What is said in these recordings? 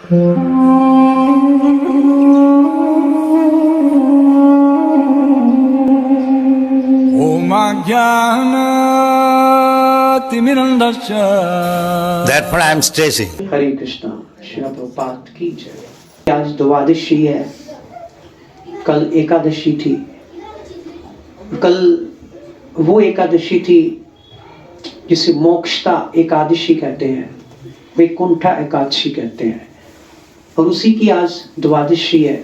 Therefore I am stressing. हरे कृष्णा, श्री प्रभुपाद की जय। आज द्वादशी है, कल एकादशी थी। कल वो एकादशी थी जिसे मोक्षता एकादशी कहते हैं, वैकुंठा एकादशी कहते हैं, और उसी की आज द्वादशी है।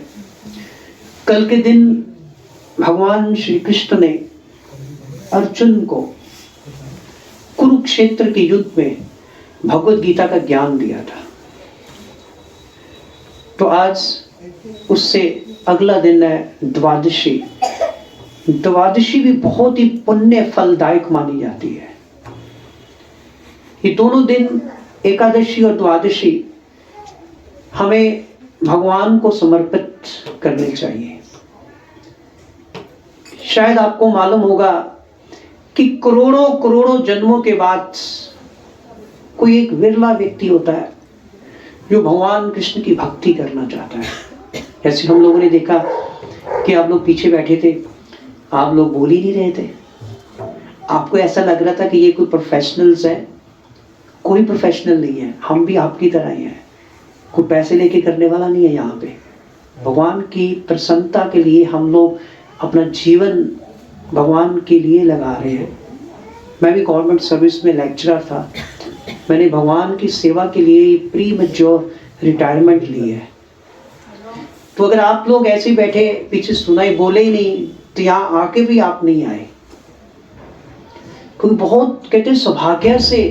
कल के दिन भगवान श्री कृष्ण ने अर्जुन को कुरुक्षेत्र के युद्ध में भगवद गीता का ज्ञान दिया था। तो आज उससे अगला दिन है द्वादशी। द्वादशी भी बहुत ही पुण्य फलदायक मानी जाती है। ये दोनों दिन, एकादशी और द्वादशी, हमें भगवान को समर्पित करने चाहिए। शायद आपको मालूम होगा कि करोड़ों करोड़ों जन्मों के बाद कोई एक विरला व्यक्ति होता है जो भगवान कृष्ण की भक्ति करना चाहता है। जैसे हम लोगों ने देखा कि आप लोग पीछे बैठे थे, आप लोग बोल ही नहीं रहे थे। आपको ऐसा लग रहा था कि ये कोई प्रोफेशनल्स है। कोई प्रोफेशनल नहीं है, हम भी आपकी तरह ही हैं। कोई पैसे लेके करने वाला नहीं है। यहाँ पे भगवान की प्रसन्नता के लिए हम लोग अपना जीवन भगवान के लिए लगा रहे हैं। मैं भी गवर्नमेंट सर्विस में लेक्चरर था। मैंने भगवान की सेवा के लिए प्री मैच्योर रिटायरमेंट ली है। तो अगर आप लोग ऐसे ही बैठे पीछे सुनाई बोले ही नहीं, तो यहाँ आके भी आप नहीं आए। क्योंकि बहुत कहते हैं सौभाग्य से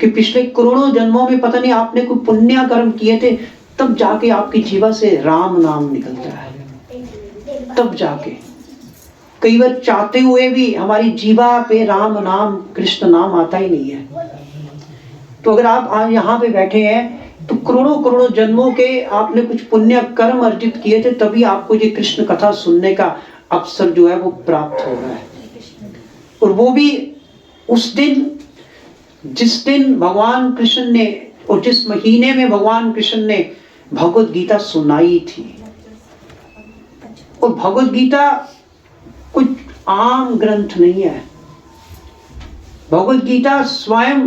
कि पिछले करोड़ों जन्मों में पता नहीं आपने कोई पुण्य कर्म किए थे, तब जाके आपकी जीवा से राम नाम निकलता है। तब जाके कई बार चाहते हुए भी हमारी जीवा पे राम नाम, कृष्ण नाम आता ही नहीं है। तो अगर आप आज यहाँ पे बैठे हैं तो करोड़ों करोड़ों जन्मों के आपने कुछ पुण्य कर्म अर्जित किए थे, तभी आपको ये कृष्ण कथा सुनने का अवसर जो है वो प्राप्त हो रहा है। और वो भी उस दिन जिस दिन भगवान कृष्ण ने, और जिस महीने में भगवान कृष्ण ने भगवद गीता सुनाई थी। और भगवद गीता कुछ आम ग्रंथ नहीं है। भगवद गीता स्वयं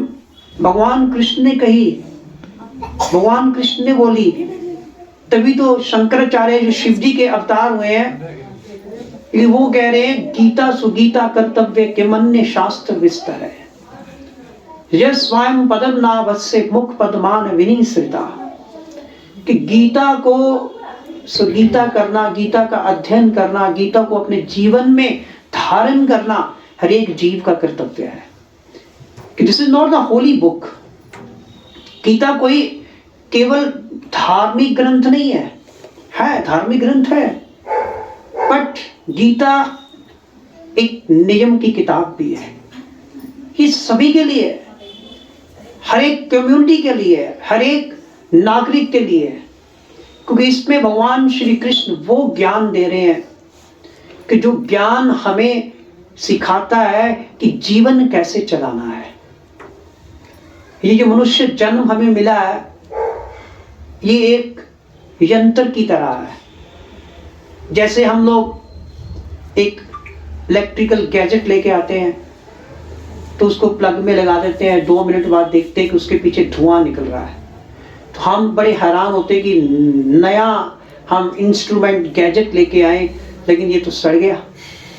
भगवान कृष्ण ने कही, भगवान कृष्ण ने बोली। तभी तो शंकराचार्य जो शिव जी के अवतार हुए हैं, वो कह रहे हैं गीता सुगीता कर्तव्य किमन्य शास्त्र विस्तर है। यह स्वयं पदम नावस्य मुख पदमान विनिश्रिता। कि गीता को सुगीता करना, गीता का अध्ययन करना, गीता को अपने जीवन में धारण करना हर एक जीव का कर्तव्य है। कि this is not the holy book. Gita कोई केवल धार्मिक ग्रंथ नहीं है धार्मिक ग्रंथ है, बट गीता एक नियम की किताब भी है। ये सभी के लिए, हर एक कम्युनिटी के लिए, हर एक नागरिक के लिए, क्योंकि इसमें भगवान श्री कृष्ण वो ज्ञान दे रहे हैं कि जो ज्ञान हमें सिखाता है कि जीवन कैसे चलाना है। ये जो मनुष्य जन्म हमें मिला है, ये एक यंत्र की तरह है। जैसे हम लोग एक इलेक्ट्रिकल गैजेट लेके आते हैं तो उसको प्लग में लगा देते हैं, 2 मिनट बाद देखते हैं कि उसके पीछे धुआं निकल रहा है। तो हम बड़े हैरान होते कि नया हम इंस्ट्रूमेंट गैजेट लेके आए, लेकिन ये तो सड़ गया।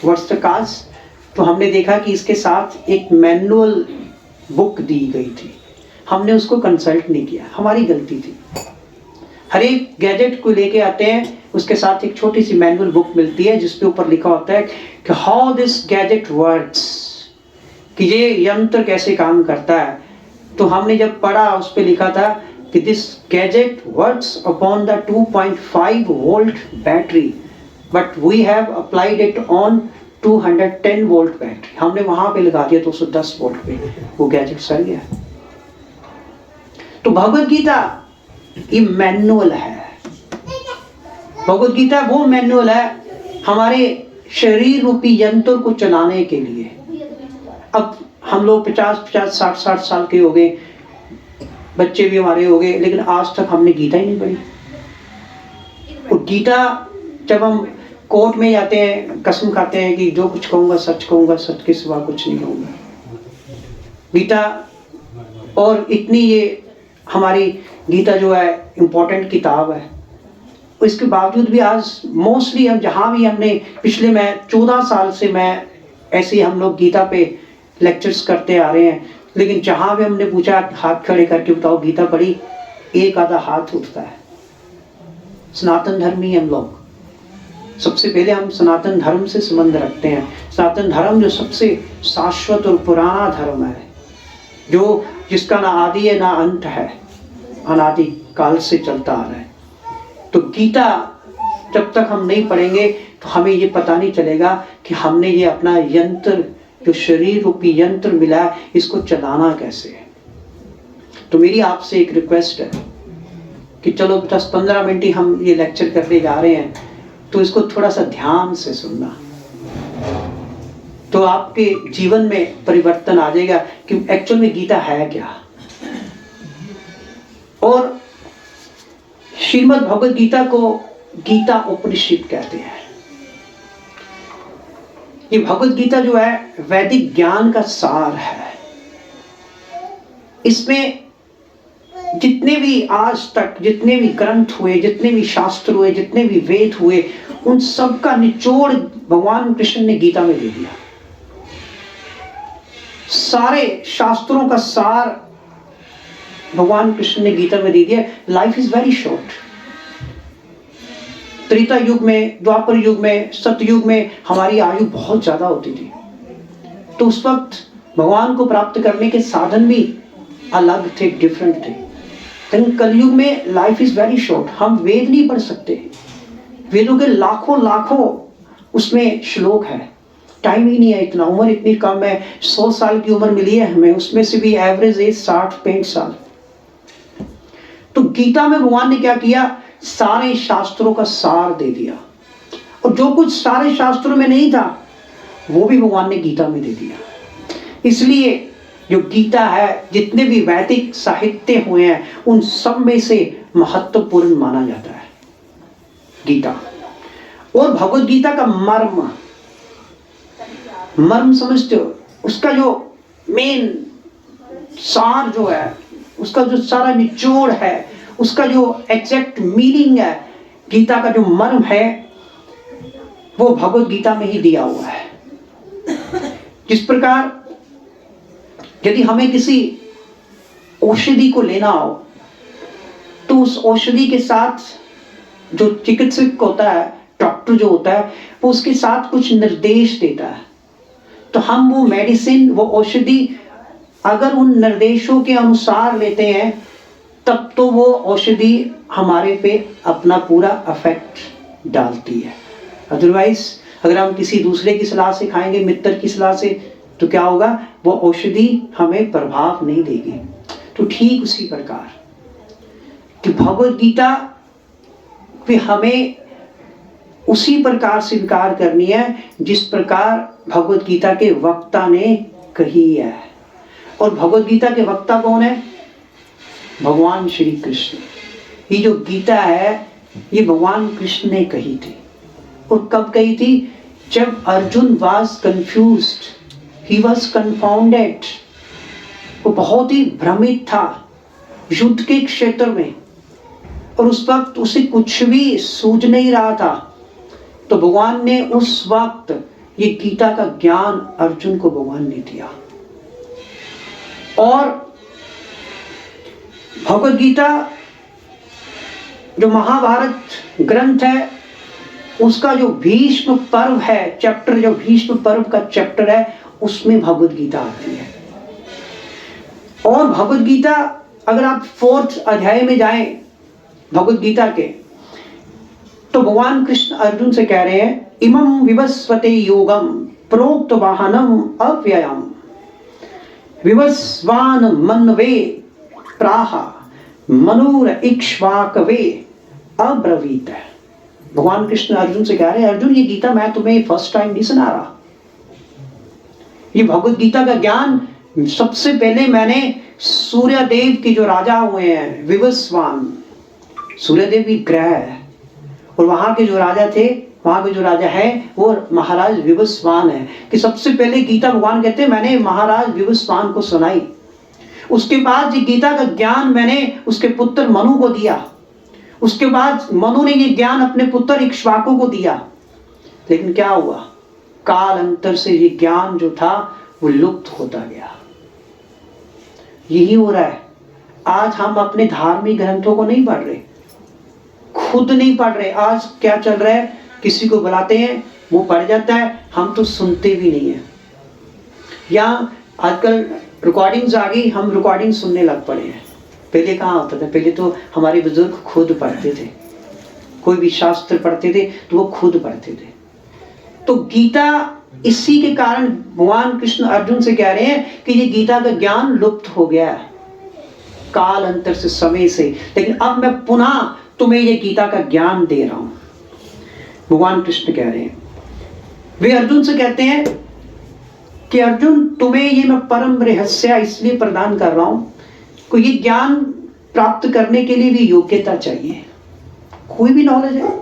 What's the cause? तो हमने देखा कि इसके साथ एक मैनुअल बुक दी गई थी, हमने उसको कंसल्ट नहीं किया, हमारी गलती थी। हर एक गैजेट को लेके आते हैं, उसके साथ एक छोटी सी मैनुअल बुक मिलती है जिसके ऊपर लिखा होता है कि हाउ दिस गैजेट वर्क्स, कि ये यंत्र कैसे काम करता है। तो हमने जब पढ़ा, उस पर लिखा था कि this gadget works upon the 2.5 volt battery, but we have applied it on 210 volt battery. हमने वहां पे लगा दिया 210 वोल्ट पे, वो गैजेट सड़ गया। तो भगवद गीता ये मैनुअल है। भगवद गीता वो मैनुअल है हमारे शरीर रूपी यंत्र को चलाने के लिए। अब हम लोग 50-50, 60-60 साल के हो गए, बच्चे भी हमारे हो गए, लेकिन आज तक हमने गीता ही नहीं पढ़ी। और गीता जब हम कोर्ट में जाते हैं, कसम खाते हैं कि जो कुछ कहूँगा, सच के सिवा कुछ नहीं कहूँगा। गीता, और इतनी ये हमारी गीता जो है इम्पोर्टेंट किताब है, इसके बावजूद भी आज मोस्टली हम जहाँ भी हमने पिछले मैं 14 साल से मैं ऐसे हम लोग गीता पे लेक्चर्स करते आ रहे हैं, लेकिन जहाँ भी हमने पूछा हाथ खड़े करके बताओ गीता पढ़ी, एक आधा हाथ उठता है। सनातन धर्मी हम लोग, सबसे पहले हम सनातन धर्म से संबंध रखते हैं। सनातन धर्म जो सबसे शाश्वत और पुराना धर्म है, जो जिसका ना आदि है ना अंत है, अनादि काल से चलता आ रहा है। तो गीता जब तक हम नहीं पढ़ेंगे तो हमें ये पता नहीं चलेगा कि हमने ये अपना यंत्र, जो शरीर रूपी यंत्र मिला है, इसको चलाना कैसे है। तो मेरी आपसे एक रिक्वेस्ट है कि चलो 10-15 मिनट ही हम ये लेक्चर करने जा रहे हैं, तो इसको थोड़ा सा ध्यान से सुनना, तो आपके जीवन में परिवर्तन आ जाएगा कि एक्चुअल में गीता है क्या। और श्रीमद् भगवद गीता को गीता उपनिषद कहते हैं। ये भगवद गीता जो है वैदिक ज्ञान का सार है। इसमें जितने भी आज तक जितने भी ग्रंथ हुए, जितने भी शास्त्र हुए, जितने भी वेद हुए, उन सब का निचोड़ भगवान कृष्ण ने गीता में दे दिया। सारे शास्त्रों का सार भगवान कृष्ण ने गीता में दे दिया। Life is very short. Treta युग में, द्वापर युग में, सतयुग में हमारी आयु बहुत ज्यादा होती थी, तो उस वक्त भगवान को प्राप्त करने के साधन भी अलग थे, डिफरेंट थे। लेकिन कलयुग में लाइफ इज वेरी शॉर्ट। हम वेद नहीं पढ़ सकते, वेदों के लाखों उसमें श्लोक है, टाइम ही नहीं है इतना, उम्र इतनी कम है। 100 साल की उम्र मिली है हमें, उसमें से भी एवरेज एज 60-65 साल। तो गीता में भगवान ने क्या किया, सारे शास्त्रों का सार दे दिया, और जो कुछ सारे शास्त्रों में नहीं था वो भी भगवान ने गीता में दे दिया। इसलिए जो गीता है, जितने भी वैदिक साहित्य हुए हैं, उन सब में से महत्वपूर्ण माना जाता है गीता। और भगवद गीता का मर्म समझते हो, उसका जो मेन सार जो है, उसका जो सारा निचोड़ है, उसका जो एग्जैक्ट मीनिंग है, गीता का जो मर्म है, वो भगवद गीता में ही दिया हुआ है। जिस प्रकार यदि हमें किसी औषधि को लेना हो, तो उस औषधि के साथ जो चिकित्सक होता है, डॉक्टर जो होता है, वो उसके साथ कुछ निर्देश देता है। तो हम वो मेडिसिन, वो औषधि अगर उन निर्देशों के अनुसार लेते हैं, तब तो वो औषधि हमारे पे अपना पूरा इफेक्ट डालती है। अदरवाइज अगर हम किसी दूसरे की सलाह से खाएंगे, मित्र की सलाह से, तो क्या होगा, वो औषधि हमें प्रभाव नहीं देगी। तो ठीक उसी प्रकार कि भगवद गीता भी हमें उसी प्रकार स्वीकार करनी है जिस प्रकार भगवद गीता के वक्ता ने कही है। और भगवद गीता के वक्ता कौन है, भगवान श्री कृष्ण। ये जो गीता है, ये भगवान कृष्ण ने कही थी। और कब कही थी, जब Arjun was confused, he was confounded, वो बहुत ही भ्रमित था युद्ध के क्षेत्र में, और उस वक्त उसे कुछ भी सूझ नहीं रहा था। तो भगवान ने उस वक्त ये गीता का ज्ञान अर्जुन को भगवान ने दिया। और भगवद गीता जो महाभारत ग्रंथ है, उसका जो भीष्म पर्व है, चैप्टर, जो भीष्म पर्व का चैप्टर है, उसमें भगवद गीता आती है। और भगवद गीता अगर आप 4th अध्याय में जाएं भगवद गीता के, तो भगवान कृष्ण अर्जुन से कह रहे हैं, इमं विवस्वते योगम प्रोक्त वाहनम अव्ययम विवस्वान मनवे प्राह मनुर इक्ष्वाकवे अब्रवीत। भगवान कृष्ण अर्जुन से कह रहे हैं, अर्जुन ये गीता मैं तुम्हें फर्स्ट टाइम नहीं सुना रहा। ये भगवद गीता का ज्ञान सबसे पहले मैंने सूर्यदेव के जो राजा हुए हैं विवस्वान, सूर्यदेव भी ग्रह है, और वहां के जो राजा थे, वहां के जो राजा है वो महाराज विवस्वान है। कि सबसे पहले गीता भगवान कहते हैं मैंने महाराज विवस्वान को सुनाई, उसके बाद ये गीता का ज्ञान मैंने उसके पुत्र मनु को दिया, उसके बाद मनु ने ये ज्ञान अपने पुत्र इक्ष्वाकु को दिया। लेकिन क्या हुआ, काल अंतर से ये ज्ञान जो था वो लुप्त होता गया। यही हो रहा है आज, हम अपने धार्मिक ग्रंथों को नहीं पढ़ रहे, खुद नहीं पढ़ रहे। आज क्या चल रहा है, किसी को बुलाते हैं वो पढ़ जाता है, हम तो सुनते भी नहीं है। या आजकल रिकॉर्डिंग्स आ गई, हम रिकॉर्डिंग सुनने लग पड़े हैं। पहले कहाँ होता था, पहले तो हमारे बुजुर्ग खुद पढ़ते थे, कोई भी शास्त्र पढ़ते थे तो वो खुद पढ़ते थे। तो गीता इसी के कारण भगवान कृष्ण अर्जुन से कह रहे हैं कि ये गीता का ज्ञान लुप्त हो गया है काल अंतर से, समय से, लेकिन अब मैं पुनः तुम्हें ये गीता का ज्ञान दे रहा हूं। भगवान कृष्ण कह रहे हैं, वे अर्जुन से कहते हैं कि अर्जुन तुम्हें ये मैं परम रहस्य इसलिए प्रदान कर रहा हूं, कोई ये ज्ञान प्राप्त करने के लिए भी योग्यता चाहिए। कोई भी नॉलेज है,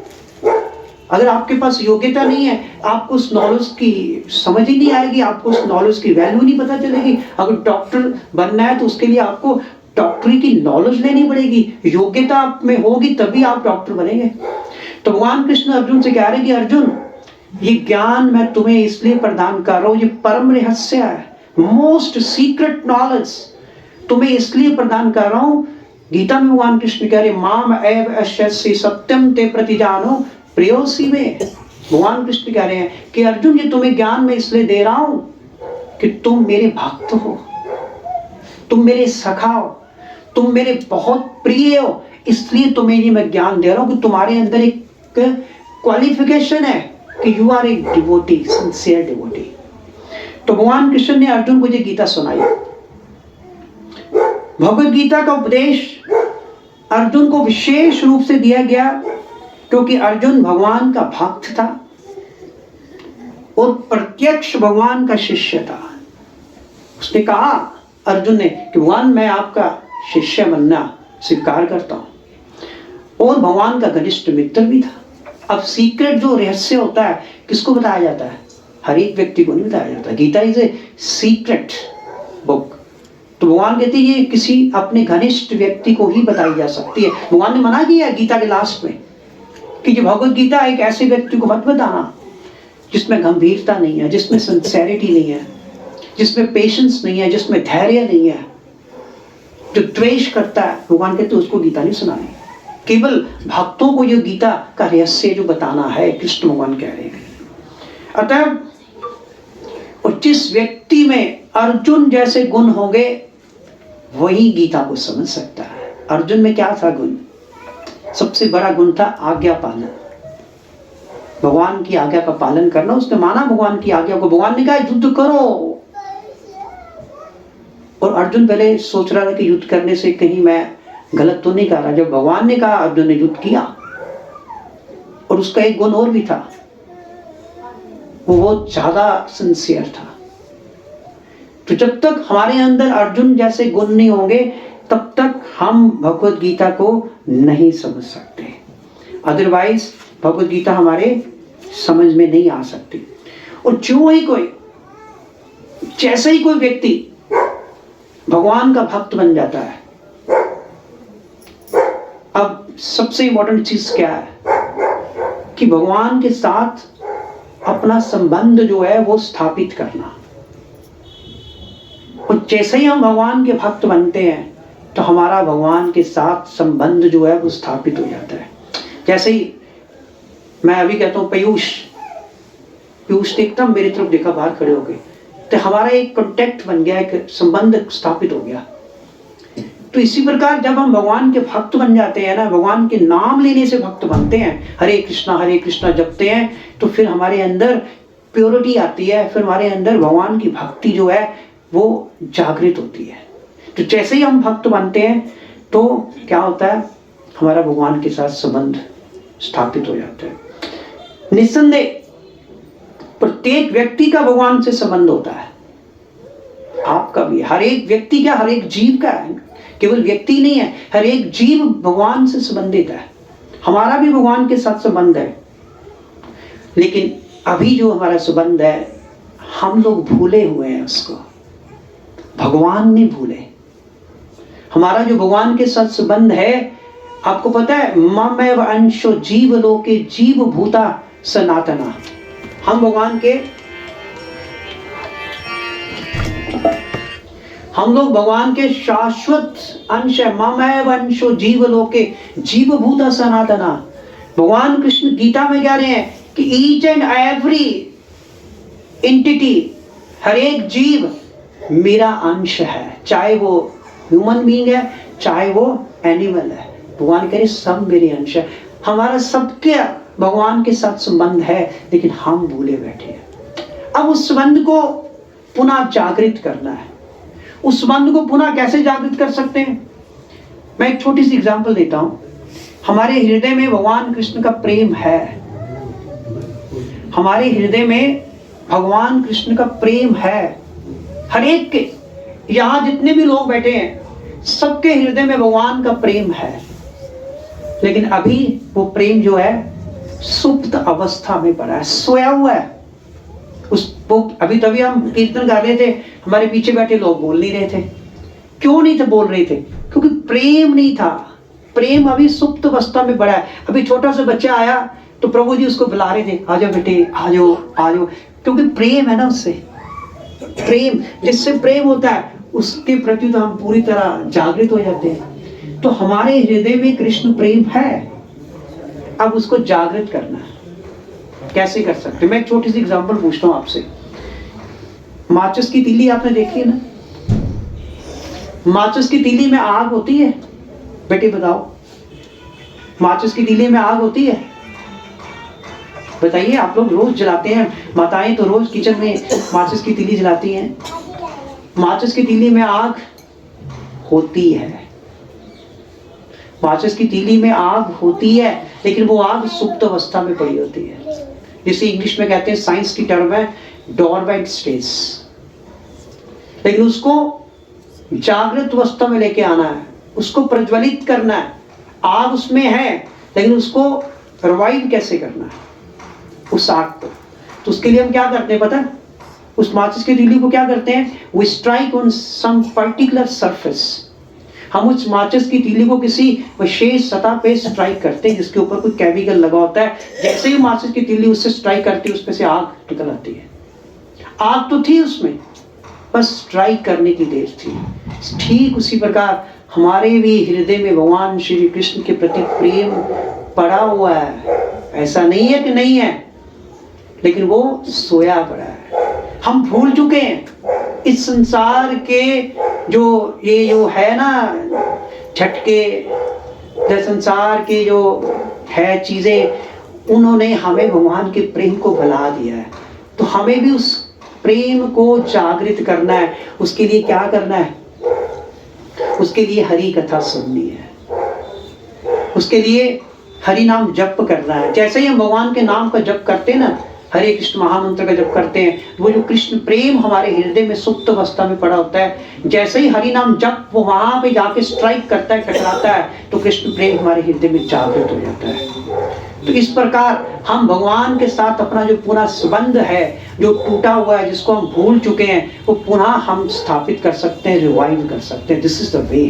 अगर आपके पास योग्यता नहीं है, आपको उस नॉलेज की समझ ही नहीं आएगी, आपको उस नॉलेज की वैल्यू नहीं पता चलेगी। अगर डॉक्टर बनना है तो उसके लिए आपको डॉक्टरी की नॉलेज लेनी पड़ेगी, योग्यता आप में होगी तभी आप डॉक्टर बनेंगे। तो भगवान कृष्ण अर्जुन से कह रहे हैं कि अर्जुन ये ज्ञान मैं तुम्हें इसलिए प्रदान कर रहा हूं, ये परम रहस्य है, मोस्ट सीक्रेट नॉलेज तुम्हें इसलिए प्रदान कर रहा हूं। गीता में भगवान कृष्ण कह रहे माम एव अश्यसि सत्यम ते प्रतिजानो प्रियोसी में। भगवान कृष्ण कह रहे हैं कि अर्जुन ये तुम्हें ज्ञान में इसलिए दे रहा हूं कि तुम मेरे भक्त हो, तुम मेरे सखा हो, तुम मेरे बहुत प्रिय हो, इसलिए तुम्हें ये मैं ज्ञान दे रहा हूं कि तुम्हारे अंदर एक क्वालिफिकेशन है कि you are a devotee, sincere devotee. तो भगवान कृष्ण ने अर्जुन को ये गीता सुनाई। भगवद गीता का उपदेश अर्जुन को विशेष रूप से दिया गया क्योंकि अर्जुन भगवान का भक्त था और प्रत्यक्ष भगवान का शिष्य था। उसने कहा अर्जुन ने कि भगवान मैं आपका शिष्य बनना स्वीकार करता हूं, और भगवान का घनिष्ठ मित्र भी था। अब सीक्रेट जो रहस्य होता है किसको बताया जाता है, हर एक व्यक्ति को नहीं बताया जाता। Gita is a secret book. तो भगवान कहते हैं ये किसी अपने घनिष्ठ व्यक्ति को ही बताई जा सकती है। भगवान ने मना किया है गीता के लास्ट में कि ये भगवद गीता एक ऐसे व्यक्ति को मत बताना जिसमें गंभीरता नहीं है, जिसमें सिंसेरिटी नहीं है, जिसमें पेशेंस नहीं है, जिसमें धैर्य नहीं है, जो द्वेष करता है। भगवान कहते उसको गीता नहीं सुनानी, केवल भक्तों को ये गीता का रहस्य जो बताना है, कृष्ण भगवान कह रहे हैं। अतः और जिस व्यक्ति में अर्जुन जैसे गुण होंगे वही गीता को समझ सकता है। अर्जुन में क्या था गुण, सबसे बड़ा गुण था आज्ञा पालन, भगवान की आज्ञा का पालन करना। उसने माना भगवान की आज्ञा को, भगवान ने कहा युद्ध करो, और अर्जुन पहले सोच रहा था कि युद्ध करने से कहीं मैं गलत तो नहीं कर रहा। जब भगवान ने कहा अर्जुन ने युद्ध किया। और उसका एक गुण और भी था, वो बहुत ज्यादा सिंसियर था। तो जब तक हमारे अंदर अर्जुन जैसे गुण नहीं होंगे तब तक हम भगवद गीता को नहीं समझ सकते, अदरवाइज भगवद गीता हमारे समझ में नहीं आ सकती। और जो ही कोई जैसे ही कोई व्यक्ति भगवान का भक्त बन जाता है, अब सबसे इंपॉर्टेंट चीज क्या है कि भगवान के साथ अपना संबंध जो है वो स्थापित करना। और जैसे ही हम भगवान के भक्त बनते हैं तो हमारा भगवान के साथ संबंध जो है वो स्थापित हो जाता है। जैसे ही मैं अभी कहता हूँ पीयूष एकदम मेरी तरफ देखा बाहर खड़े हो गए, तो हमारा एक कांटेक्ट बन गया, एक संबंध स्थापित हो गया। तो इसी प्रकार जब हम भगवान के भक्त बन जाते हैं ना, भगवान के नाम लेने से भक्त बनते हैं, हरे कृष्णा जपते हैं, तो फिर हमारे अंदर प्योरिटी आती है, फिर हमारे अंदर भगवान की भक्ति जो है वो जागृत होती है। तो जैसे ही हम भक्त बनते हैं तो क्या होता है, हमारा भगवान के साथ संबंध स्थापित हो जाता है। निस्संदेह प्रत्येक व्यक्ति का भगवान से संबंध होता है, आपका भी, हर एक व्यक्ति का, हर एक जीव का है, केवल व्यक्ति नहीं है, हर एक जीव भगवान से संबंधित है। हमारा भी भगवान के साथ संबंध है, लेकिन अभी जो हमारा संबंध है हम लोग भूले हुए हैं उसको, भगवान नहीं भूले। हमारा जो भगवान के साथ संबंध है, आपको पता है, ममेव अंशो जीव लोके जीव भूता सनातना। हम लोग भगवान के शाश्वत अंश है। ममेव अंशो जीव लोके जीव भूता सनातना। भगवान कृष्ण गीता में कह रहे हैं कि ईच एंड एवरी एंटिटी, हर एक जीव मेरा अंश है, चाहे वो ह्यूमन बीइंग है, चाहे वो एनिमल है। भगवान कह रहे सब मेरे अंश है। हमारा सबके भगवान के साथ संबंध है, लेकिन हम भूले बैठे हैं। अब उस संबंध को पुनः जागृत करना है। उस संबंध को पुनः कैसे जागृत कर सकते हैं? मैं एक छोटी सी एग्जांपल देता हूं। हमारे हृदय में भगवान कृष्ण का प्रेम है, हमारे हृदय में भगवान कृष्ण का प्रेम है। हर एक के, यहां जितने भी लोग बैठे हैं सबके हृदय में भगवान का प्रेम है, लेकिन अभी वो प्रेम जो है सुप्त अवस्था में पड़ा है, सोया हुआ है। वो अभी तभी हम कीर्तन गा रहे थे, हमारे पीछे बैठे लोग बोल नहीं रहे थे। क्यों नहीं थे बोल रहे थे? क्योंकि प्रेम नहीं था। प्रेम अभी सुप्त अवस्था में पड़ा है। अभी छोटा सा बच्चा आया तो प्रभु जी उसको बुला रहे थे, आ जाओ बेटे, आ जाओ आ जाओ, क्योंकि प्रेम है ना उससे। प्रेम, जिससे प्रेम होता है उसके प्रति तो हम पूरी तरह जागृत हो जाते हैं। तो हमारे हृदय में कृष्ण प्रेम है, अब उसको जागृत करना है। कैसे कर सकते? मैं एक छोटी सी एग्जांपल पूछता हूं आपसे। माचिस की तीली आपने देखी है ना? माचिस की तीली में आग होती है? बेटे बताओ, माचिस की तीली में आग होती है? बताइए, आप लोग रोज जलाते हैं, माताएं तो रोज किचन में माचिस की तीली जलाती हैं। माचिस की तीली में आग होती है, माचिस की तीली में आग होती है, लेकिन वो आग सुप्त अवस्था में पड़ी होती है, जिसे इंग्लिश में कहते हैं, साइंस की टर्म है डोरमेंट स्टेज। लेकिन उसको जागृत अवस्था में लेके आना है, उसको प्रज्वलित करना है। आग उसमें है, लेकिन उसको रिवाइव कैसे करना है उस आग को? तो उसके लिए हम क्या करते हैं पता है? उस माचिस की तीली को क्या करते हैं? We strike on some particular surface. हम उस माचिस की तीली को किसी विशेष सतह पे स्ट्राइक करते हैं जिसके ऊपर कोई केमिकल लगा होता है। जैसे ही माचिस की तीली उससे स्ट्राइक करती है, उसमें से आग निकल आती है। आग तो थी उसमें, बस स्ट्राइक करने की देर थी। ठीक उसी प्रकार हमारे भी हृदय में भगवान श्री कृष्ण के प्रति प्रेम पड़ा हुआ है। ऐसा नहीं है कि नहीं है, लेकिन वो सोया पड़ा है। हम भूल चुके हैं इस संसार के ये जो है ना झटके, संसार के जो है चीजें, उन्होंने हमें भगवान के प्रेम को भुला दिया है। तो हमें भी उस प्रेम को जागृत करना है। उसके लिए क्या करना है? उसके लिए हरि कथा सुननी है, उसके लिए हरि नाम जप करना है। जैसे ही हम भगवान के नाम का जप करते हैं ना, हरे कृष्ण महामंत्र का जप करते हैं, वो जो कृष्ण प्रेम हमारे हृदय में सुप्त अवस्था में पड़ा होता है, जैसे ही हरि नाम जप वो वहां पे जाके स्ट्राइक करता है, टकराता है, तो कृष्ण प्रेम हमारे हृदय में जागृत हो जाता है। तो इस प्रकार हम भगवान के साथ अपना जो पूरा संबंध है, जो टूटा हुआ है, जिसको हम भूल चुके हैं, वो पुनः हम स्थापित कर सकते हैं, रिवाइव कर सकते हैं। This is the way.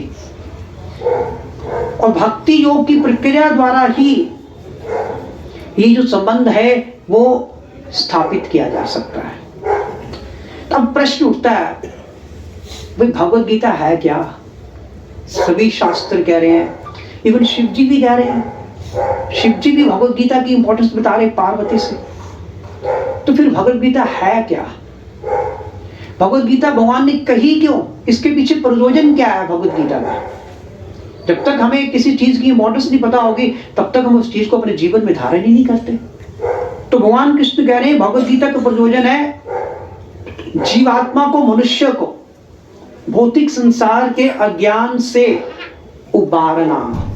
और भक्ति योग की प्रक्रिया द्वारा ही ये जो संबंध है वो स्थापित किया जा सकता है। तब प्रश्न उठता है, भाई भगवत गीता है क्या? सभी शास्त्र कह रहे हैं, इवन शिव जी भी कह रहे हैं। शिव जी भी भगवत गीता की इंपॉर्टेंस बता रहे पार्वती से। तो फिर भगवत गीता है क्या? भगवत गीता भगवान ने कही क्यों? इसके पीछे प्रयोजन क्या है भगवत गीता का? जब तक हमें किसी चीज की इंपॉर्टेंस नहीं पता होगी, तब तक हम उस चीज को अपने जीवन में धारण ही नहीं करते। तो भगवान कृष्ण कह रहे हैं भगवत गीता का प्रयोजन है जीवात्मा को, मनुष्य को भौतिक संसार के अज्ञान से उबारना।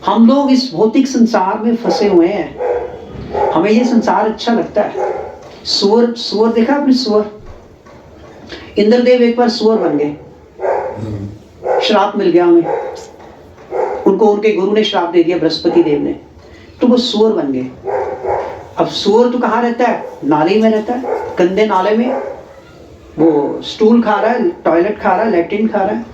हम लोग इस भौतिक संसार में फंसे हुए हैं। हमें ये संसार अच्छा लगता है। सुअर देखा आपने? सुअर इंद्रदेव एक बार सुअर बन गए, श्राप मिल गया उन्हें, उनको उनके गुरु ने श्राप दे दिया, बृहस्पति देव ने, तो वो सुअर बन गए। अब सुअर तो कहाँ रहता है? नाले में रहता है, गंदे नाले में। वो स्टूल खा रहा है, टॉयलेट खा रहा है, लैट्रिन खा रहा है,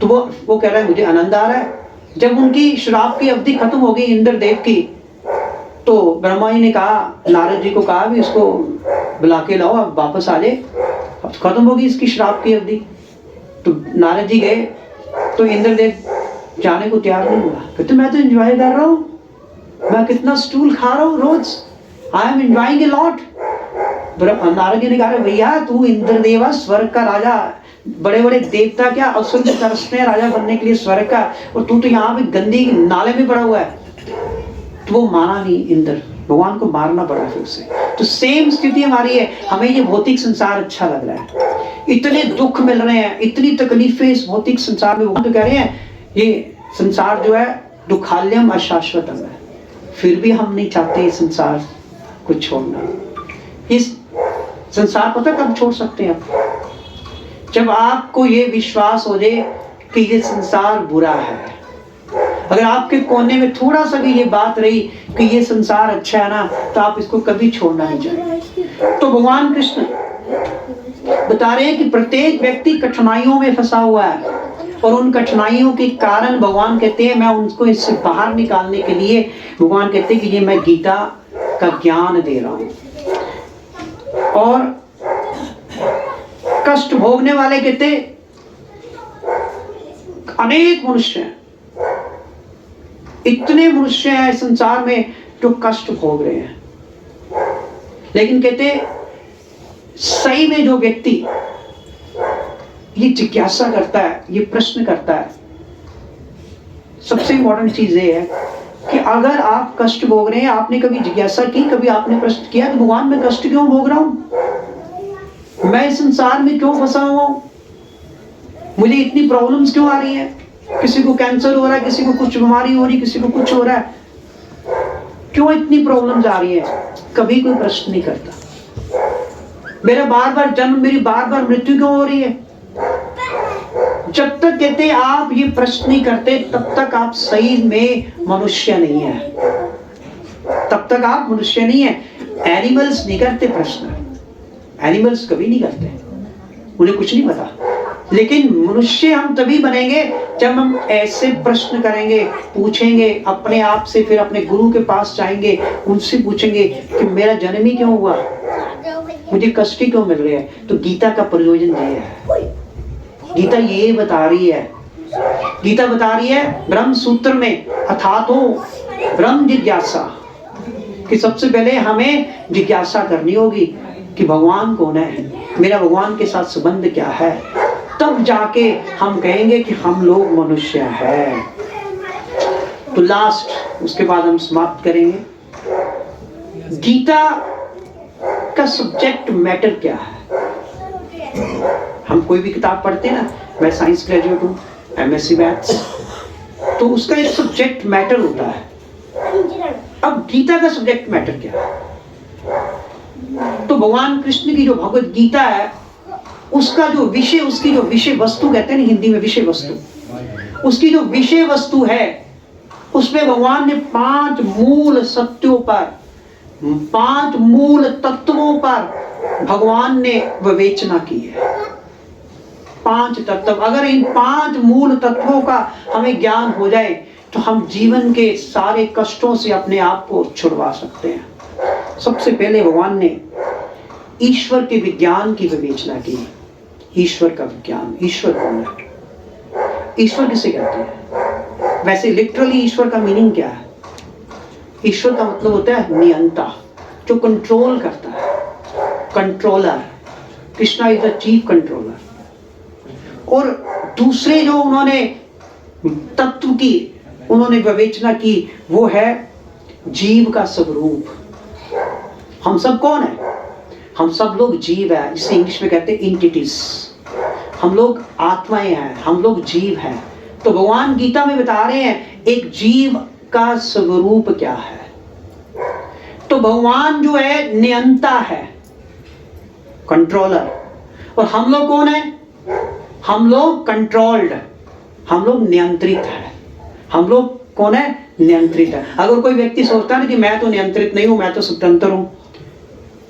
तो वो कह रहा है मुझे आनंद आ रहा है। जब उनकी श्राप की अवधि खत्म हो गई इंद्रदेव की, तो ब्रह्मा जी ने कहा, नारद जी को कहा भी इसको बुला के लाओ, अब वापस आ जाए, अब तो खत्म हो गई इसकी श्राप की अवधि। तो नारद जी गए, तो इंद्रदेव जाने को तैयार नहीं हुआ, कहते मैं तो एंजॉय कर रहा हूँ, मैं कितना स्टूल खा रहा हूँ रोज, I am enjoying a lot. Narad ji ने कहा भैया तू इंद्रदेवा, स्वर्ग का राजा, बड़े बड़े देवता क्या असुर के तरसते हैं राजा बनने के लिए स्वर्ग का, और तू तो यहाँ पे गंदी नाले में पड़ा हुआ है। तो वो माना नहीं इंद्र, भगवान को मारना पड़ा फिर उसे। तो सेम स्थिति हमारी है, हमें ये भौतिक संसार अच्छा लग रहा है, इतने दुख मिल रहे हैं, इतनी तकलीफें इस भौतिक संसार में। भगवान तो कह रहे हैं ये संसार जो है दुखाल्यम अशाश्वतम है, फिर भी हम नहीं चाहते इस संसार को छोड़ना। इस संसार पता कब छोड़ सकते हैं आप? जब आपको ये विश्वास हो जाए कि ये संसार बुरा है। अगर आपके कोने में थोड़ा सा भी ये बात रही कि ये संसार अच्छा है ना, तो आप इसको कभी छोड़ना नहीं चाहेंगे। तो भगवान कृष्ण बता रहे हैं कि प्रत्येक व्यक्ति कठिनाइयों में फंसा हुआ है, और उन कठिनाइयों के कारण भगवान कहते हैं मैं उनको इससे बाहर निकालने के लिए, भगवान कहते हैं कि ये मैं गीता का ज्ञान दे रहा हूं। और कष्ट भोगने वाले कहते अनेक मनुष्य हैं, इतने मनुष्य हैं संसार में जो कष्ट भोग रहे हैं, लेकिन कहते सही में जो व्यक्ति ये जिज्ञासा करता है, ये प्रश्न करता है, सबसे इंपॉर्टेंट चीज ये है कि अगर आप कष्ट भोग रहे हैं, आपने कभी जिज्ञासा की, कभी आपने प्रश्न किया कि भगवान मैं कष्ट क्यों भोग रहा हूं, मैं इस संसार में क्यों फंसा हुआ हूं, मुझे इतनी प्रॉब्लम्स क्यों आ रही है? किसी को कैंसर हो रहा है, किसी को कुछ बीमारी हो रही, किसी को कुछ हो रहा है, क्यों इतनी प्रॉब्लम्स आ रही है? कभी कोई प्रश्न नहीं करता। मेरा बार बार जन्म, मेरी बार बार मृत्यु क्यों हो रही है? जब तक कहते आप ये प्रश्न नहीं करते, तब तक आप सही में मनुष्य नहीं है, तब तक आप मनुष्य नहीं है। एनिमल्स नहीं करते प्रश्न, एनिमल्स कभी नहीं करते, उन्हें कुछ नहीं पता। लेकिन मनुष्य हम तभी बनेंगे जब हम ऐसे प्रश्न करेंगे, पूछेंगे अपने आप से, फिर अपने गुरु के पास जाएंगे, उनसे पूछेंगे कि मेरा जन्म ही क्यों हुआ, मुझे कष्ट क्यों मिल रहे हैं। तो गीता का प्रयोजन ये है, गीता ये बता रही है, गीता बता रही है ब्रह्म सूत्र में अथातो ब्रह्म जिज्ञासा, कि सबसे पहले हमें जिज्ञासा करनी होगी कि भगवान कौन है, मेरा भगवान के साथ संबंध क्या है, तब जाके हम कहेंगे कि हम लोग मनुष्य हैं। तो लास्ट, उसके बाद हम समाप्त करेंगे, गीता का सब्जेक्ट मैटर क्या है। हम कोई भी किताब पढ़ते हैं ना, मैं साइंस ग्रेजुएट हूँ, MSc मैथ्स, तो उसका एक सब्जेक्ट मैटर होता है। अब गीता का सब्जेक्ट मैटर क्या है? तो भगवान कृष्ण की जो भगवत गीता है, उसका जो विषय, उसकी जो विषय वस्तु कहते हैं ना हिंदी में, विषय वस्तु, उसकी जो विषय वस्तु है, उसमें भगवान ने 5 मूल सत्यों पर, 5 मूल तत्वों पर भगवान ने विवेचना की है। 5 तत्व, अगर इन 5 मूल तत्वों का हमें ज्ञान हो जाए तो हम जीवन के सारे कष्टों से अपने आप को छुड़वा सकते हैं। सबसे पहले भगवान ने ईश्वर के विज्ञान की विवेचना की। ईश्वर का विज्ञान, ईश्वर कौन है, ईश्वर किसे कहते हैं? वैसे लिटरली ईश्वर का मीनिंग क्या है? ईश्वर का मतलब होता है नियंता, जो कंट्रोल करता है, controller. Krishna is the chief controller. और दूसरे जो उन्होंने तत्व की उन्होंने विवेचना की, वो है जीव का स्वरूप। हम सब कौन है? हम सब लोग जीव है, जिसे इंग्लिश में कहते हैं इंटिटीज। हम लोग आत्माएं हैं, हम लोग जीव हैं। तो भगवान गीता में बता रहे हैं एक जीव का स्वरूप क्या है। तो भगवान जो है नियंता है, कंट्रोलर, और हम लोग कौन है? हम लोग कंट्रोल्ड, हम लोग नियंत्रित है। हम लोग कौन है? नियंत्रित है। अगर कोई व्यक्ति सोचता है ना कि मैं तो नियंत्रित नहीं हूं, मैं तो स्वतंत्र हूं,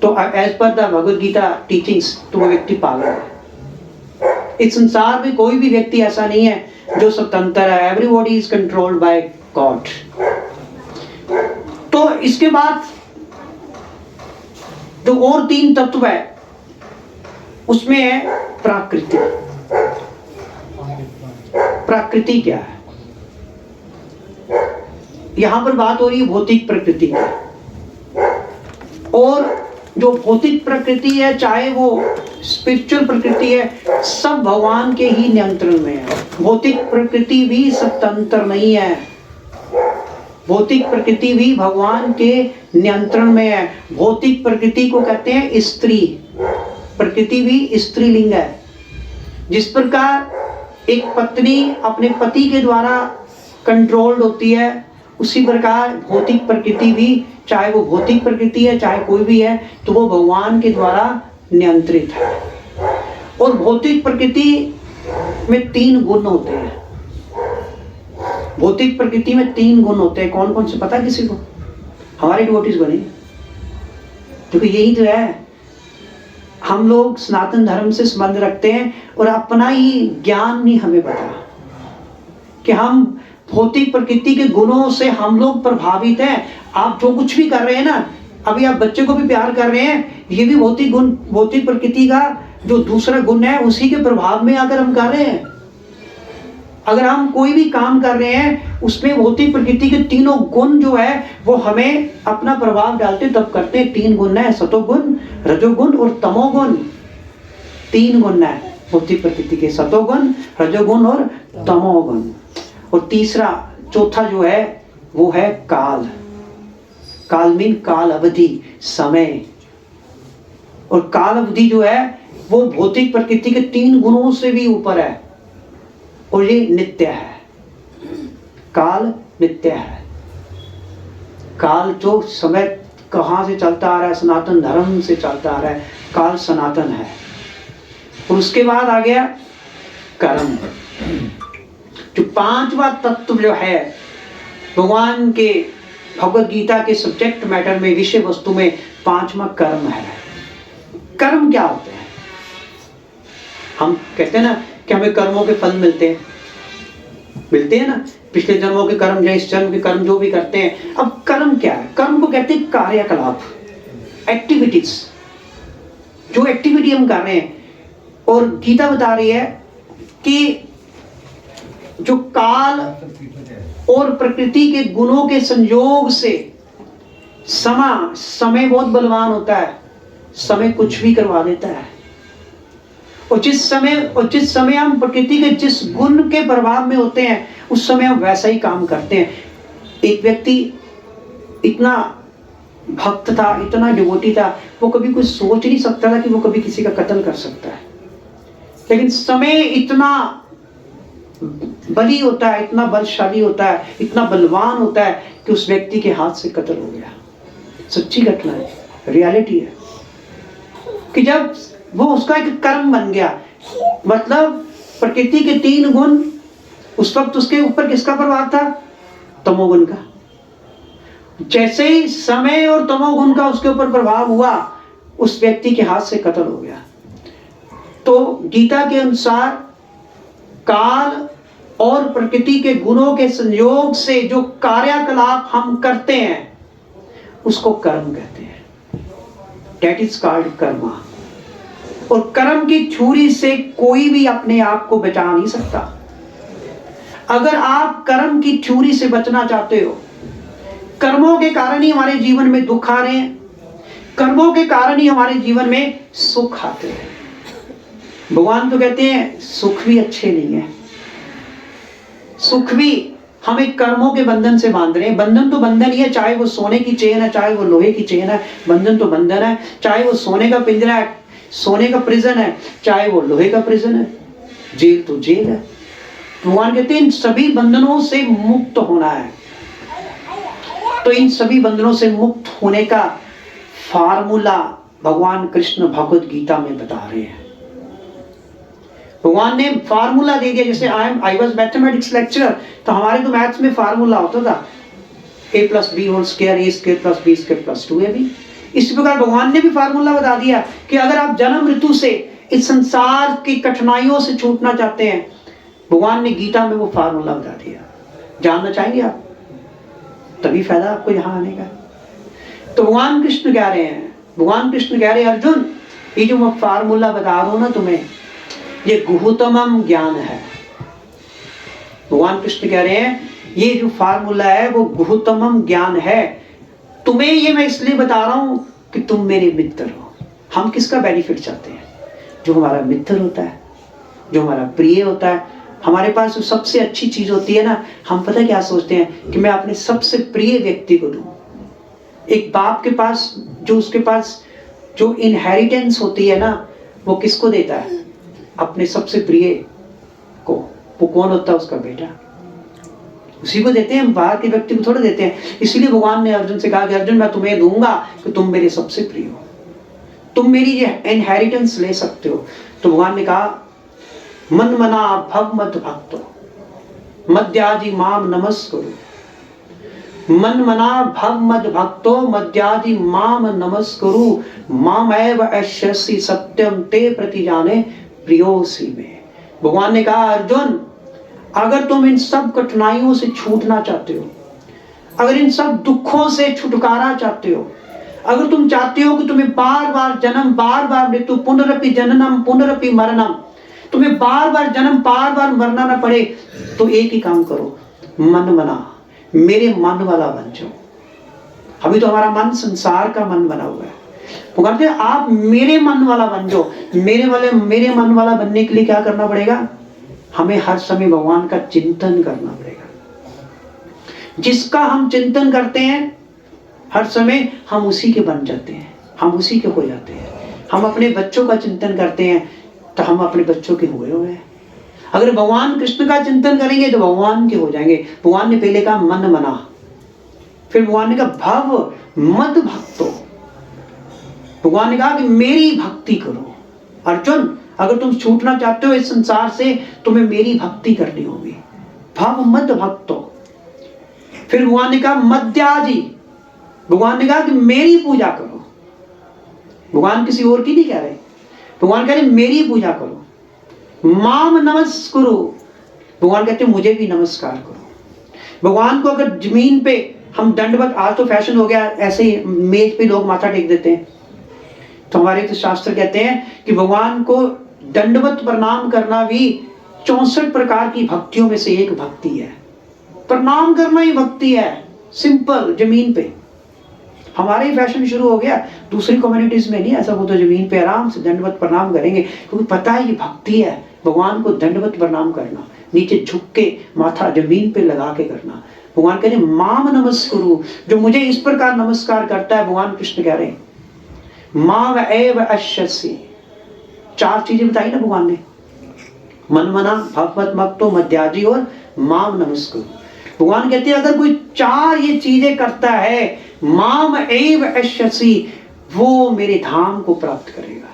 तो as per the Bhagavad Gita teachings तो वो व्यक्ति पागल है। इस संसार में कोई भी व्यक्ति ऐसा नहीं है जो स्वतंत्र है। Everybody is controlled by God. तो इसके बाद जो और 3 तत्व है उसमें है प्रकृति। प्रकृति क्या है? यहां पर बात हो रही है भौतिक प्रकृति की। और जो भौतिक प्रकृति है, चाहे वो स्पिरिचुअल प्रकृति है, सब भगवान के ही नियंत्रण में है। भौतिक प्रकृति भी स्वतंत्र नहीं है। भौतिक प्रकृति भी भगवान के नियंत्रण में है। भौतिक प्रकृति को कहते हैं स्त्री। प्रकृति भी स्त्रीलिंग है। जिस प्रकार एक पत्नी अपने पति के द्वारा कंट्रोल्ड होती है, उसी प्रकार भौतिक प्रकृति भी, चाहे वो भौतिक प्रकृति है चाहे कोई भी है, तो वो भगवान के द्वारा नियंत्रित है। और भौतिक प्रकृति में 3 गुण होते हैं। भौतिक प्रकृति में 3 गुण होते हैं। कौन कौन से पता है किसी को? हमारे डिवोटीज को नहीं, क्योंकि यही तो है, हम लोग सनातन धर्म से संबंध रखते हैं और अपना ही ज्ञान नहीं हमें पता कि हम भौतिक प्रकृति के गुणों से हम लोग प्रभावित हैं। आप जो कुछ भी कर रहे हैं ना, अभी आप बच्चे को भी प्यार कर रहे हैं, ये भी भौतिक गुण, भौतिक प्रकृति का जो दूसरा गुण है उसी के प्रभाव में आकर हम कर रहे हैं। अगर हम कोई भी काम कर रहे हैं उसमें भौतिक प्रकृति के 3 गुण जो है वो हमें अपना प्रभाव डालते, तब करते हैं। 3 गुण है, सतोगुण, रजोगुण और तमोगुण। 3 गुण है भौतिक प्रकृति के, सतोगुण, रजोगुण और तमोगुण। और तीसरा, चौथा जो है वो है काल। काल मीन काल अवधि, समय। और काल अवधि जो है वो भौतिक प्रकृति के 3 गुणों से भी ऊपर है और ये नित्य है। काल नित्य है। काल जो समय कहां से चलता आ रहा है? सनातन धर्म से चलता आ रहा है। काल सनातन है। और उसके बाद आ गया कर्म। जो 5वां तत्व जो है भगवान के भगवद गीता के सब्जेक्ट मैटर में, विषय वस्तु में 5वां कर्म है। कर्म क्या होते हैं? हम कहते हैं ना कि हमें कर्मों के फल मिलते हैं ना, पिछले जन्मों के कर्म या इस जन्म के कर्म जो भी करते हैं। अब कर्म क्या है? कर्म को कहते हैं कार्यकलाप, एक्टिविटीज, जो एक्टिविटी हम कर रहे हैं। और गीता बता रही है कि जो काल और प्रकृति के गुणों के संयोग से समय बहुत बलवान होता है। समय कुछ भी करवा देता है। और जिस समय हम प्रकृति के जिस गुण के प्रभाव में होते हैं उस समय हम वैसा ही काम करते हैं। एक व्यक्ति इतना भक्त था, इतना डिवोटी था, वो कभी कुछ सोच नहीं सकता था कि वो कभी किसी का कत्ल कर सकता है। लेकिन समय इतना बली होता है, इतना बलशाली होता है, इतना बलवान होता है कि उस व्यक्ति के हाथ से कत्ल हो गया। सच्ची घटना है, रियलिटी है कि जब वो उसका एक कर्म बन गया। मतलब प्रकृति के 3 गुण, उस वक्त उसके ऊपर किसका प्रभाव था? तमोगुण का। जैसे ही समय और तमोगुण का उसके ऊपर प्रभाव हुआ, उस व्यक्ति के हाथ से कत्ल हो गया। तो गीता के अनुसार काल और प्रकृति के गुणों के संयोग से जो कार्यकलाप हम करते हैं उसको कर्म कहते हैं। That is called Karma. और कर्म की छुरी से कोई भी अपने आप को बचा नहीं सकता। अगर आप कर्म की छुरी से बचना चाहते हो, कर्मों के कारण ही हमारे जीवन में दुख आ रहे हैं, कर्मों के कारण ही हमारे जीवन में सुख आते हैं। भगवान तो कहते हैं सुख भी अच्छे नहीं है। सुख भी हमें कर्मों के बंधन से बांध रहे हैं। बंधन तो बंधन ही है, चाहे वो सोने की चेन है, चाहे वो लोहे की चेन है, बंधन तो बंधन है। चाहे वो सोने का पिंजरा है, सोने का प्रिजन है, चाहे वो लोहे का प्रिजन है, जेल तो जेल है। भगवान कहते हैं इन सभी बंधनों से मुक्त होना है। तो इन सभी बंधनों से मुक्त होने का फार्मूला भगवान कृष्ण भगवद गीता में बता रहे हैं। भगवान ने फार्मूला दे दिया, जैसे आई वॉज मैथमेटिक्स लेक्चरर, तो हमारे तो मैथ्स में फार्मूला होता था a+b² a²+b²+2ab। इस प्रकार भगवान ने भी फार्मूला बता दिया कि अगर आप जन्म ऋतु से, इस संसार की कठिनाइयों से छूटना चाहते हैं, भगवान ने गीता में वो फार्मूला बता दिया। जानना चाहेंगे आप? तभी फायदा आपको यहाँ आने का। तो भगवान कृष्ण कह रहे हैं, भगवान कृष्ण कह रहे हैं अर्जुन, ये जो मैं फार्मूला बता रहा हूं ना तुम्हें, ये गुहतमम ज्ञान है। भगवान कृष्ण कह रहे हैं ये जो फार्मूला है वो गुहतमम ज्ञान है। तुम्हें ये मैं इसलिए बता रहा हूं कि तुम मेरे मित्र हो। हम किसका बेनिफिट चाहते हैं? जो हमारा मित्र होता है, जो हमारा प्रिय होता है। हमारे पास जो सबसे अच्छी चीज होती है ना, हम पता क्या सोचते हैं कि मैं अपने सबसे प्रिय व्यक्ति को दूं। एक बाप के पास जो उसके पास जो इनहेरिटेंस होती है ना, वो किसको देता है? अपने सबसे प्रिय को। वो कौन होता है? उसका बेटा। उसी को देते हैं, हम बाहर के व्यक्ति को थोड़ा देते हैं। इसलिए भगवान ने अर्जुन से कहा कि अर्जुन मैं तुम्हें दूंगा कि तुम मेरे सबसे प्रिय हो, तुम मेरी ये इनहेरिटेंस ले सकते हो। तो भगवान ने कहा मन मना भव मद भक्तो मद्याजी माम नमस्कुरु। मन मना भव मद भक्तो मद्याजी माम नमस्कुरु माम एव अश्यसि सत्यम ते प्रति जाने प्रियोसी में। भगवान ने कहा अर्जुन, अगर तुम इन सब कठिनाइयों से छूटना चाहते हो, अगर इन सब दुखों से छुटकारा चाहते हो, अगर तुम चाहते हो कि तुम्हें बार बार जन्म, बार बार मृत्यु, पुनरपि जननम पुनरपि मरणम, तुम्हें बार बार जन्म, बार बार मरना ना पड़े, तो एक ही काम करो, मन मना, मेरे मन वाला बन जाओ। अभी तो हमारा मन संसार का मन बना हुआ है। वो कहते हैं आप मेरे मन वाला बन जाओ। मेरे मन वाला बनने के लिए क्या करना पड़ेगा? हमें हर समय भगवान का चिंतन करना पड़ेगा। जिसका हम चिंतन करते हैं हर समय, हम उसी के बन जाते हैं, हम उसी के हो जाते हैं। हम अपने बच्चों का चिंतन करते हैं तो हम अपने बच्चों के हुए हैं। अगर भगवान कृष्ण का चिंतन करेंगे तो भगवान के हो जाएंगे। भगवान ने पहले कहा मन मना, फिर भगवान ने कहा भव मद भक्तो। भगवान ने कहा कि मेरी भक्ति करो। अर्जुन, अगर तुम छूटना चाहते हो इस संसार से, तुम्हें मेरी भक्ति करनी होगी। भव मद भक्तो। फिर भगवान ने कहा मद्याजी। भगवान ने कहा कि मेरी पूजा करो। भगवान किसी और की नहीं कह रहे, भगवान कह रहे मेरी पूजा करो। माम नमस्कुरु। भगवान कहते मुझे भी नमस्कार करो। भगवान को अगर जमीन पे हम दंडवत, आज तो फैशन हो गया ऐसे ही मेज पे लोग माथा टेक देते हैं, तो हमारे तो शास्त्र कहते हैं कि भगवान को दंडवत प्रणाम करना भी 64 प्रकार की भक्तियों में से एक भक्ति है। प्रणाम करना ही भक्ति है, सिंपल, जमीन पे। हमारे ही फैशन शुरू हो गया, दूसरी कम्युनिटीज में नहीं ऐसा। वो तो जमीन पे आराम से दंडवत प्रणाम करेंगे, क्योंकि पता है ये भक्ति है। भगवान को दंडवत प्रणाम करना, नीचे झुक के माथा जमीन पे लगा के करना। भगवान कह रहे माम नमस्कुरु, जो मुझे इस प्रकार नमस्कार करता है, भगवान कृष्ण कह रहे माम एव अश्यसि। 4 चीजें बताई ना भगवान ने, मन मना भव मद भक्तो मद्याजी और माम नमस्कुरु। भगवान कहते हैं अगर कोई 4 ये चीजें करता है, माम एव अश्यसि, वो मेरे धाम को प्राप्त करेगा,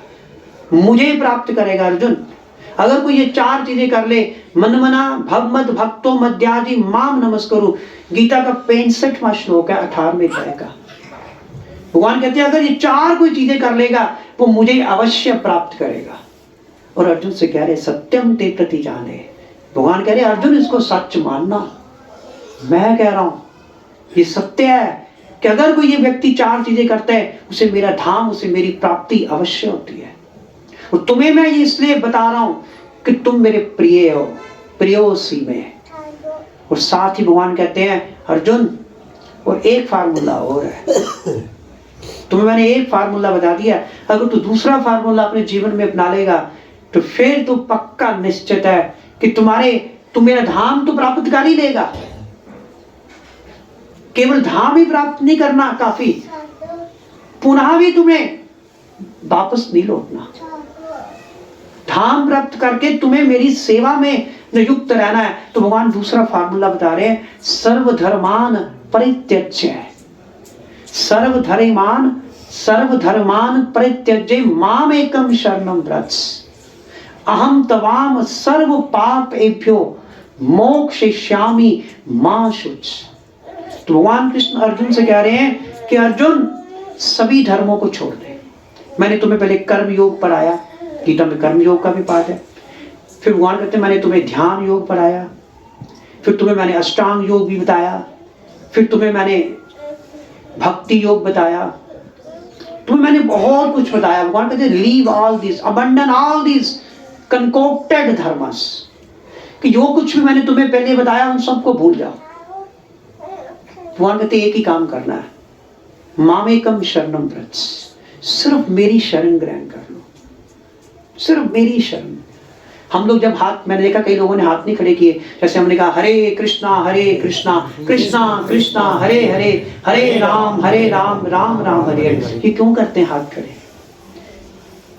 मुझे प्राप्त करेगा। अर्जुन, अगर कोई ये 4 चीजें कर ले, मन मना भव मद भक्तो मद्याजी माम नमस्कुरु, गीता का 65वां श्लोक है 18वें अध्याय का। भगवान कहते हैं अगर ये 4 कोई चीजें कर लेगा, वो मुझे अवश्य प्राप्त करेगा। और अर्जुन से कह रहे सत्यम ते प्रति जाने। भगवान कह रहे अर्जुन, इसको सच मानना। मैं कह रहा हूं ये सत्य है कि अगर कोई ये व्यक्ति 4 चीजें करता है, उसे मेरा धाम, उसे मेरी प्राप्ति अवश्य होती है। और तुम्हें मैं ये इसलिए बता रहा हूं कि तुम मेरे प्रिय हो, प्रियोसी में। और साथ ही भगवान कहते हैं अर्जुन, और एक फार्मूला और है। तुम्हें मैंने एक फार्मूला बता दिया, अगर तू दूसरा फार्मूला अपने जीवन में अपना लेगा तो फिर तो पक्का निश्चित है कि तुम मेरा धाम तो प्राप्त कर ही लेगा। केवल धाम ही प्राप्त नहीं करना काफी, पुनः भी तुम्हें वापस नहीं लौटना। धाम प्राप्त करके तुम्हें मेरी सेवा में नियुक्त रहना है। तो भगवान दूसरा फार्मूला बता रहे हैं, सर्वधर्मान परित्यज्य। सर्वधर्मान परित्यज्य माम एकम शरणम व्रज। अहम तवाम सर्व पाप एभ्यो मोक्षयिष्यामि मा शुच। तो भगवान कृष्ण अर्जुन से कह रहे हैं कि अर्जुन सभी धर्मों को छोड़ दे। मैंने तुम्हें पहले कर्म योग पढ़ाया, गीता में कर्म योग का भी पाठ है। फिर भगवान कहते हैं मैंने तुम्हें ध्यान योग पढ़ाया, फिर तुम्हें मैंने अष्टांग योग भी बताया, फिर तुम्हें मैंने भक्ति योग बताया, तुम्हें मैंने बहुत कुछ बताया। भगवान कहते हैं leave all this, abandon all this concocted धर्मस, कि जो कुछ भी मैंने तुम्हें पहले बताया उन सबको भूल जाओ। भगवान कहते एक ही काम करना है, मामेकम शरणम व्रज, सिर्फ मेरी शरण ग्रहण कर लो, सिर्फ मेरी शरण। हम लोग जब हाथ, मैंने देखा कई लोगों ने हाथ नहीं खड़े किए, जैसे हमने कहा हरे कृष्णा कृष्णा कृष्णा हरे हरे, हरे राम राम राम हरे हरे। ये क्यों करते हैं हाथ खड़े?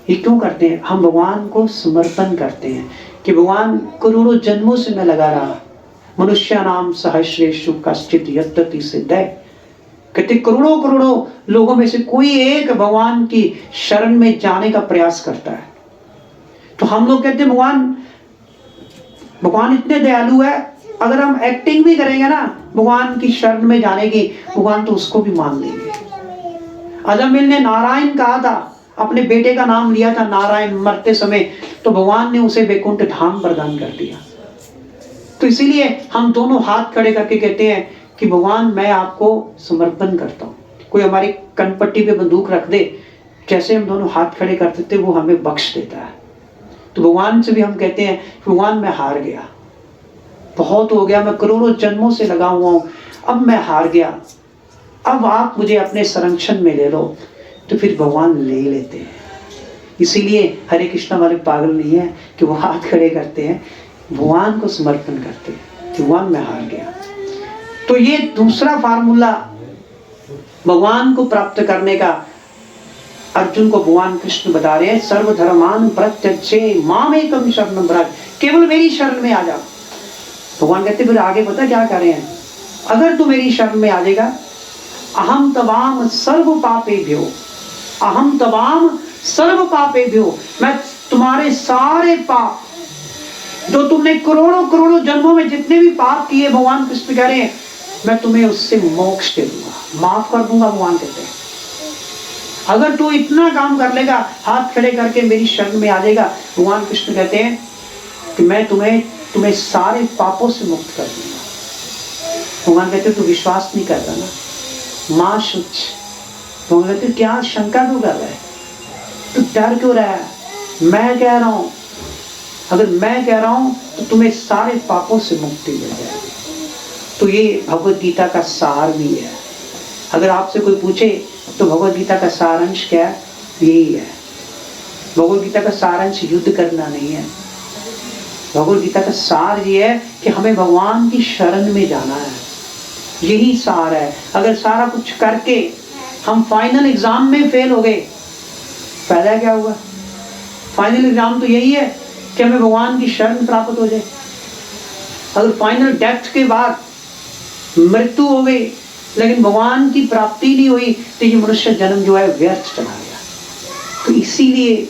ये क्यों करते हैं? हम भगवान को समर्पण करते हैं कि भगवान करोड़ों जन्मों से मैं लगा रहा, मनुष्य नाम सहस्रेषु कश्चित् यत्तति सिद्धये। कहते करोड़ों लोगों में से कोई एक भगवान की शरण में जाने का प्रयास करता है। तो हम लोग कहते हैं भगवान इतने दयालु है, अगर हम एक्टिंग भी करेंगे ना भगवान की शरण में जाने की, भगवान तो उसको भी मान लेंगे। अजमिल ने नारायण कहा था, अपने बेटे का नाम लिया था नारायण मरते समय, तो भगवान ने उसे वैकुंठ धाम प्रदान कर दिया। तो इसीलिए हम दोनों हाथ खड़े करके कहते हैं कि भगवान मैं आपको समर्पण करता हूँ। कोई हमारी कनपट्टी पे बंदूक रख दे, जैसे हम दोनों हाथ खड़े कर देते वो हमें बख्श देता है। तो भगवान से भी हम कहते हैं भगवान मैं हार गया, बहुत हो गया, मैं करोड़ों जन्मों से लगा हुआ हूँ, अब मैं हार गया, अब आप मुझे अपने संरक्षण में ले लो। तो फिर भगवान ले लेते हैं। इसीलिए हरे कृष्णा वाले पागल नहीं है कि वो हाथ खड़े करते हैं, भगवान को समर्पण करते हैं कि भगवान मैं हार गया। तो ये दूसरा फार्मूला भगवान को प्राप्त करने का अर्जुन को भगवान कृष्ण बता रहे हैं, सर्वधर्मान प्रत्यज्य मामेकम शरणं व्रज, केवल मेरी शरण में आ जा। भगवान कहते फिर आगे पता क्या कर रहे हैं, अगर तू मेरी शरण में आ जाएगा, अहम तवाम सर्व पापेभ्यो, अहम तवाम सर्व पापेभ्यो, मैं तुम्हारे सारे पाप जो तुमने करोड़ों जन्मों में जितने भी पाप किए, भगवान कृष्ण कह रहे हैं मैं तुम्हें उससे मोक्ष दे दूंगा, माफ कर दूंगा। भगवान कहते हैं अगर तू इतना काम कर लेगा, हाथ खड़े करके मेरी शरण में आ जाएगा, भगवान कृष्ण कहते हैं कि मैं तुम्हें सारे पापों से मुक्त कर दूंगा। भगवान कहते तू विश्वास नहीं कर रहा ना, माँ शुच। भगवान कहते क्या शंका क्यों कर रहा है, तू डर क्यों रहा है? मैं कह रहा हूं, अगर मैं कह रहा हूं तो तुम्हें सारे पापों से मुक्ति मिल जाएगी। तो ये भगवत गीता का सार भी है। अगर आपसे कोई पूछे तो भगवत गीता का सारांश क्या है, यही है। भगवत गीता का सारांश युद्ध करना नहीं है। भगवत गीता का सार ये है कि हमें भगवान की शरण में जाना है, यही सार है। अगर सारा कुछ करके हम फाइनल एग्जाम में फेल हो गए, फायदा क्या हुआ? फाइनल एग्जाम तो यही है कि हमें भगवान की शरण प्राप्त हो जाए। अगर फाइनल डेथ के बाद मृत्यु हो गई लेकिन भगवान की प्राप्ति नहीं हुई, तो ये मनुष्य जन्म जो है व्यर्थ चला गया। तो इसीलिए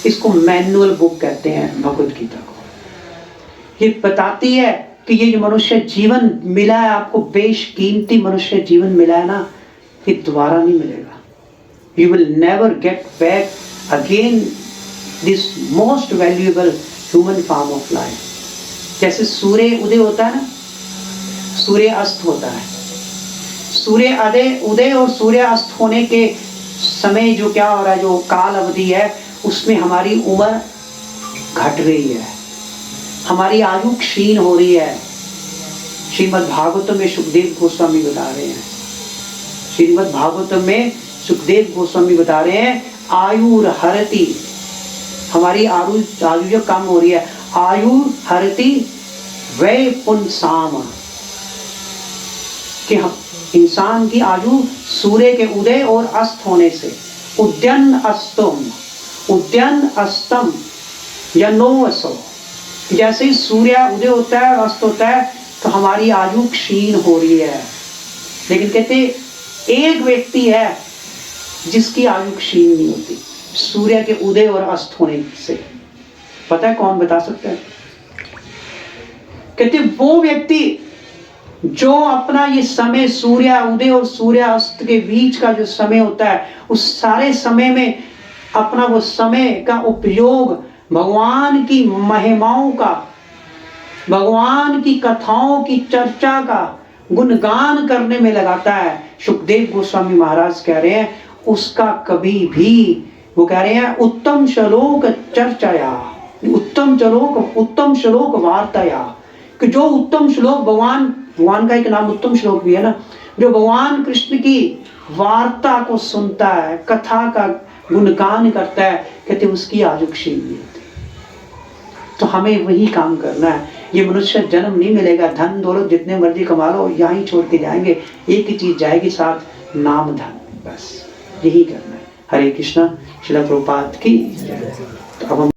इसको मैनुअल बुक कहते हैं भगवत गीता को। ये बताती है कि ये जो मनुष्य जीवन मिला है आपको, बेशकीमती मनुष्य जीवन मिला है ना, ये दोबारा नहीं मिलेगा। You will never get back again this most valuable human form of life. जैसे सूर्य उदय होता है ना, सूर्य अस्त होता है, सूर्य उदय और सूर्य अस्त होने के समय जो क्या हो रहा है, जो काल अवधि है, उसमें हमारी उम्र घट रही है, हमारी आयु क्षीण हो रही है। श्रीमद् भागवतम में सुखदेव गोस्वामी बता रहे हैं, श्रीमद् भागवतम में सुखदेव गोस्वामी बता रहे हैं, आयु हरति, हमारी आयु जो कम हो रही है, आयु हरति वै पुंसाम, कि हम इंसान की आयु सूर्य के उदय और अस्त होने से, उद्यन अस्तम या नोवसो, जैसे ही सूर्य उदय होता है और अस्त होता है तो हमारी आयु क्षीण हो रही है। लेकिन कहते एक व्यक्ति है जिसकी आयु क्षीण नहीं होती सूर्य के उदय और अस्त होने से, पता है कौन बता सकता है? कहते वो व्यक्ति जो अपना ये समय सूर्य उदय और सूर्य अस्त के बीच का जो समय होता है, उस सारे समय में अपना वो समय का उपयोग भगवान की महिमाओं का, भगवान की कथाओं की चर्चा का, गुणगान करने में लगाता है। सुखदेव गोस्वामी महाराज कह रहे हैं उसका कभी भी, वो कह रहे हैं उत्तम श्लोक चर्चाया, उत्तम श्लोक वार्ताया, कि जो उत्तम श्लोक भगवान का एक नाम उत्तम श्लोक भी है ना, जो भगवान कृष्ण की वार्ता को सुनता है, कथा का गुणगान करता है, कहते उसकी आयुष्यता। तो हमें वही काम करना है। ये मनुष्य जन्म नहीं मिलेगा, धन दौलत जितने मर्जी कमा लो यहीं छोड़ के जाएंगे, एक ही चीज जाएगी साथ, नाम धन, बस यही करना है। हरे कृष्णा। श्रील प्रभुपाद की जय। तो अब हम